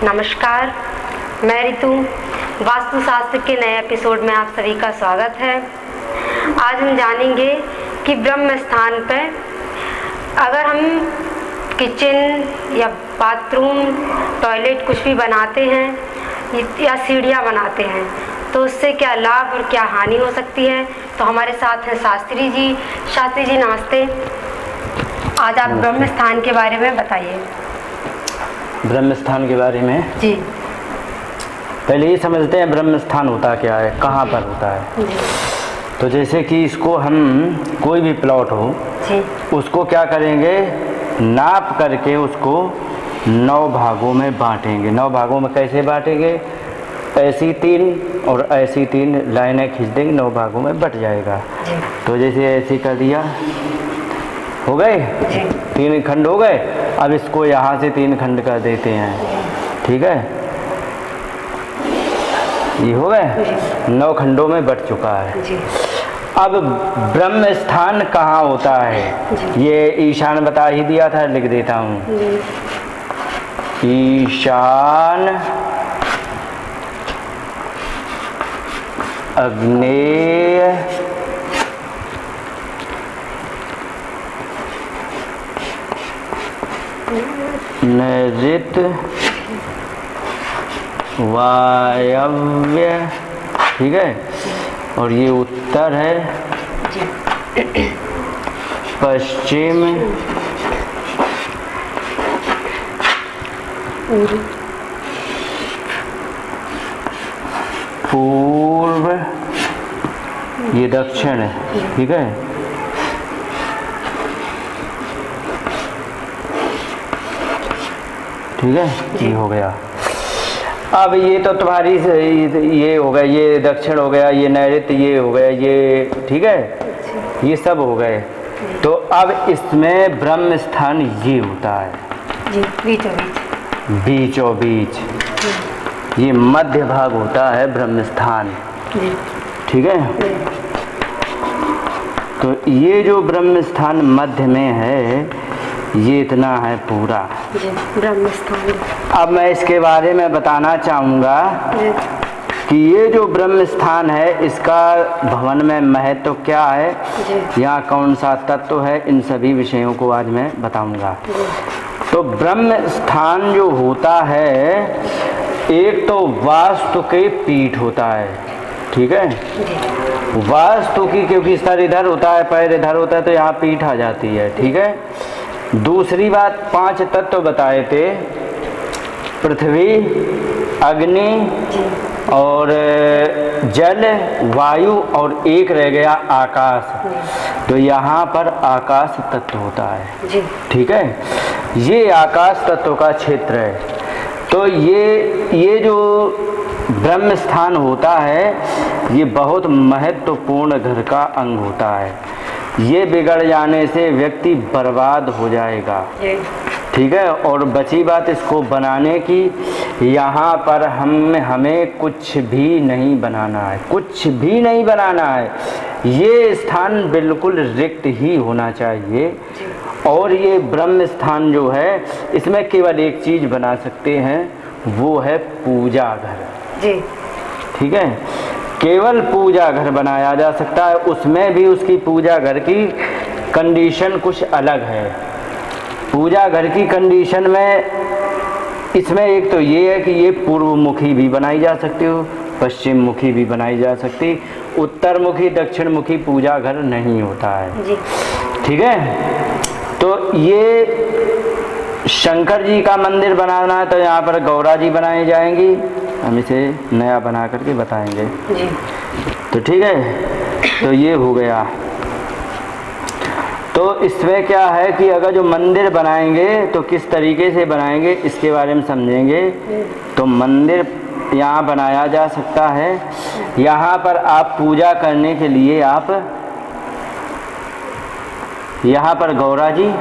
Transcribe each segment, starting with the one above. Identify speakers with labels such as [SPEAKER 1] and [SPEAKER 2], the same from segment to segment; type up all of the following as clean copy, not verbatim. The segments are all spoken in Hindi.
[SPEAKER 1] नमस्कार, मैं ऋतु। वास्तुशास्त्र के नए एपिसोड में आप सभी का स्वागत है। आज हम जानेंगे कि ब्रह्म स्थान पर अगर हम किचन या बाथरूम, टॉयलेट कुछ भी बनाते हैं या सीढ़ियाँ बनाते हैं तो उससे क्या लाभ और क्या हानि हो सकती है। तो हमारे साथ हैं शास्त्री जी। शास्त्री जी नमस्ते। आज आप ब्रह्म स्थान के बारे में बताइए।
[SPEAKER 2] ब्रह्म स्थान के बारे में
[SPEAKER 1] जी,
[SPEAKER 2] पहले ये समझते हैं ब्रह्म स्थान होता क्या है, कहाँ पर होता है।
[SPEAKER 1] जी,
[SPEAKER 2] तो जैसे कि इसको हम कोई भी प्लॉट हो
[SPEAKER 1] जी,
[SPEAKER 2] उसको क्या करेंगे, नाप करके उसको 9 भागों में बांटेंगे। 9 भागों में कैसे बांटेंगे, ऐसी 3 और ऐसी 3 लाइनें खींच देंगे, 9 भागों में बट जाएगा।
[SPEAKER 1] जी,
[SPEAKER 2] तो जैसे ऐसे कर दिया, हो गए
[SPEAKER 1] जी,
[SPEAKER 2] 3 खंड हो गए। अब इसको यहाँ से 3 खंड कर देते हैं, ठीक है। ये हो गए, 9 खंडों में बट चुका है।
[SPEAKER 1] जी,
[SPEAKER 2] अब ब्रह्म स्थान कहाँ होता है, ये ईशान बता ही दिया था, लिख देता हूँ। ईशान, आग्नेय, नैऋत्य, वायव्य, ठीक है। और ये उत्तर है, पश्चिम, पूर्व, ये दक्षिण है, ठीक है। ठीक है, ये हो गया। अब ये तो तुम्हारी ये हो गया, ये दक्षिण हो गया, ये नैऋत्य ये हो गया, ये ठीक है, ये सब हो गए। तो अब इसमें ब्रह्म स्थान ये होता है,
[SPEAKER 1] जी, बीचों बीच,
[SPEAKER 2] बीचों बीच, ये मध्य भाग होता है ब्रह्म स्थान,
[SPEAKER 1] जी,
[SPEAKER 2] ठीक है। तो ये जो ब्रह्म स्थान मध्य में है, ये इतना है पूरा,
[SPEAKER 1] जी, ब्रह्म स्थान।
[SPEAKER 2] अब मैं इसके बारे में बताना चाहूँगा कि ये जो ब्रह्म स्थान है इसका भवन में महत्व क्या है, यहाँ कौन सा तत्व है, इन सभी विषयों को आज मैं बताऊँगा। तो ब्रह्म स्थान जो होता है, एक तो वास्तु के पीठ होता है, ठीक है। वास्तु की, क्योंकि सर इधर होता है, पैर इधर होता है, तो यहाँ पीठ आ जाती है, ठीक है। दूसरी बात, 5 तत्व बताए थे, पृथ्वी, अग्नि और जल, वायु और एक रह गया आकाश। तो यहाँ पर आकाश तत्व होता है, ठीक है। ये आकाश तत्व का क्षेत्र है। तो ये जो ब्रह्म स्थान होता है, ये बहुत महत्वपूर्ण घर का अंग होता है। ये बिगड़ जाने से व्यक्ति बर्बाद हो जाएगा, ठीक है। और बची बात इसको बनाने की, यहाँ पर हमें कुछ भी नहीं बनाना है, कुछ भी नहीं बनाना है। ये स्थान बिल्कुल रिक्त ही होना चाहिए। और ये ब्रह्म स्थान जो है, इसमें केवल एक चीज़ बना सकते हैं, वो है पूजा घर,
[SPEAKER 1] जी,
[SPEAKER 2] ठीक है। केवल पूजा घर बनाया जा सकता है। उसमें भी उसकी पूजा घर की कंडीशन कुछ अलग है। पूजा घर की कंडीशन में इसमें एक तो ये है कि ये पूर्व मुखी भी बनाई जा सकती हो, पश्चिम मुखी भी बनाई जा सकती, उत्तर मुखी दक्षिण मुखी पूजा घर नहीं होता है,
[SPEAKER 1] जी,
[SPEAKER 2] ठीक है। तो ये शंकर जी का मंदिर बनाना है तो यहाँ पर गौरा जी बनाई जाएंगी। हम इसे नया बना करके बताएंगे,
[SPEAKER 1] जी।
[SPEAKER 2] तो ठीक है। तो ये हो गया। तो इसमें क्या है कि अगर जो मंदिर बनाएंगे तो किस तरीके से बनाएंगे, इसके बारे में समझेंगे। तो मंदिर यहाँ बनाया जा सकता है। यहाँ पर आप पूजा करने के लिए आप यहाँ पर गौरा जी,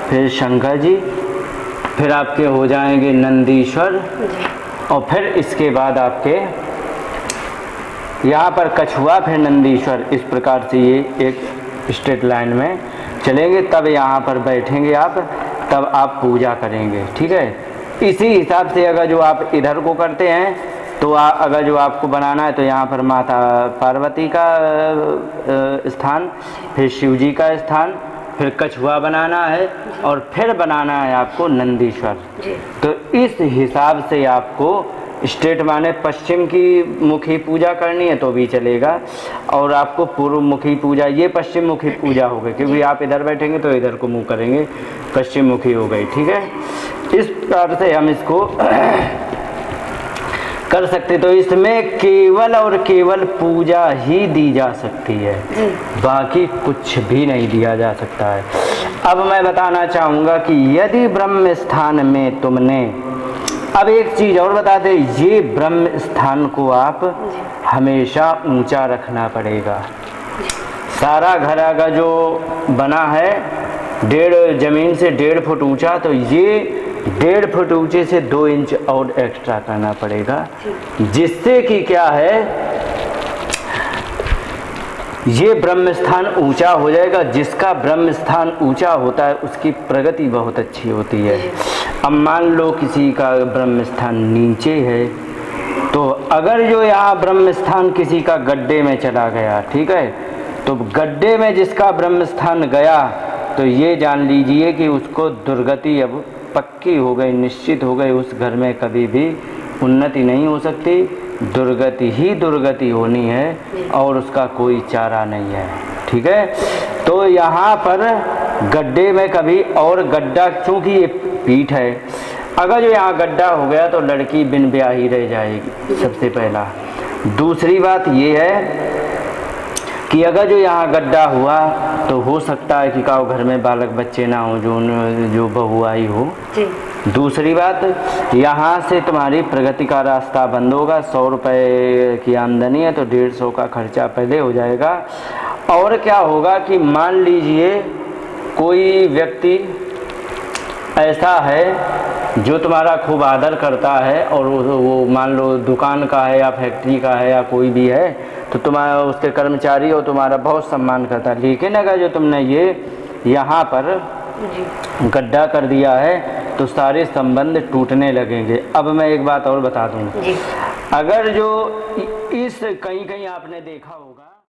[SPEAKER 2] फिर शंकर जी, फिर आपके हो जाएंगे नंदीश्वर, और फिर इसके बाद आपके यहाँ पर कछुआ, फिर नंदीश्वर। इस प्रकार से ये एक स्ट्रेट लाइन में चलेंगे। तब यहाँ पर बैठेंगे आप, तब आप पूजा करेंगे, ठीक है। इसी हिसाब से अगर जो आप इधर को करते हैं तो अगर जो आपको बनाना है तो यहाँ पर माता पार्वती का स्थान, फिर शिव जी का स्थान, फिर कछुआ बनाना है और फिर बनाना है आपको नंदीश्वर। तो इस हिसाब से आपको स्टेट माने पश्चिम की मुखी पूजा करनी है तो भी चलेगा, और आपको पूर्व मुखी पूजा, ये पश्चिम मुखी पूजा हो गई क्योंकि आप इधर बैठेंगे तो इधर को मुंह करेंगे, पश्चिम मुखी हो गई। ठीक है, इस प्रकार से हम इसको कर सकते। तो इसमें केवल और केवल पूजा ही दी जा सकती है, बाकी कुछ भी नहीं दिया जा सकता है। अब मैं बताना चाहूँगा कि यदि ब्रह्म स्थान में तुमने, अब एक चीज़ और बता दे, ये ब्रह्म स्थान को आप हमेशा ऊंचा रखना पड़ेगा। सारा घर अगर जो बना है ज़मीन से 1.5 फुट ऊंचा, तो ये 1.5 फुट ऊंचे से 2 इंच और एक्स्ट्रा करना पड़ेगा, जिससे कि क्या है, ये ब्रह्म स्थान ऊंचा हो जाएगा। जिसका ब्रह्म स्थान ऊंचा होता है उसकी प्रगति बहुत अच्छी होती है। अब मान लो किसी का ब्रह्म स्थान नीचे है, तो अगर जो यहाँ ब्रह्म स्थान किसी का गड्ढे में चला गया, ठीक है, तो गड्ढे में जिसका ब्रह्म स्थान गया तो ये जान लीजिए कि उसको दुर्गति अब पक्की हो गई, निश्चित हो गई। उस घर में कभी भी उन्नति नहीं हो सकती, दुर्गति ही दुर्गति होनी है और उसका कोई चारा नहीं है। ठीक है, तो यहाँ पर गड्ढे में कभी, और गड्ढा चूँकि ये पीठ है, अगर जो यहाँ गड्ढा हो गया तो लड़की बिन ब्याही रह जाएगी, सबसे पहला। दूसरी बात ये है कि अगर जो यहाँ गड्ढा हुआ तो हो सकता है कि काऊ घर में बालक बच्चे ना हो, जो बहू आई हो। दूसरी बात, यहाँ से तुम्हारी प्रगति का रास्ता बंद होगा। 100 रुपये की आमदनी है तो 150 का खर्चा पहले हो जाएगा। और क्या होगा कि मान लीजिए कोई व्यक्ति ऐसा है जो तुम्हारा खूब आदर करता है, और वो मान लो दुकान का है या फैक्ट्री का है या कोई भी है, तो तुम्हारा उसके कर्मचारी और तुम्हारा बहुत सम्मान करता है। लेकिन अगर जो तुमने ये यहाँ पर गड्ढा कर दिया है तो सारे संबंध टूटने लगेंगे। अब मैं एक बात और बता दूँ, अगर जो इस कहीं कहीं आपने देखा होगा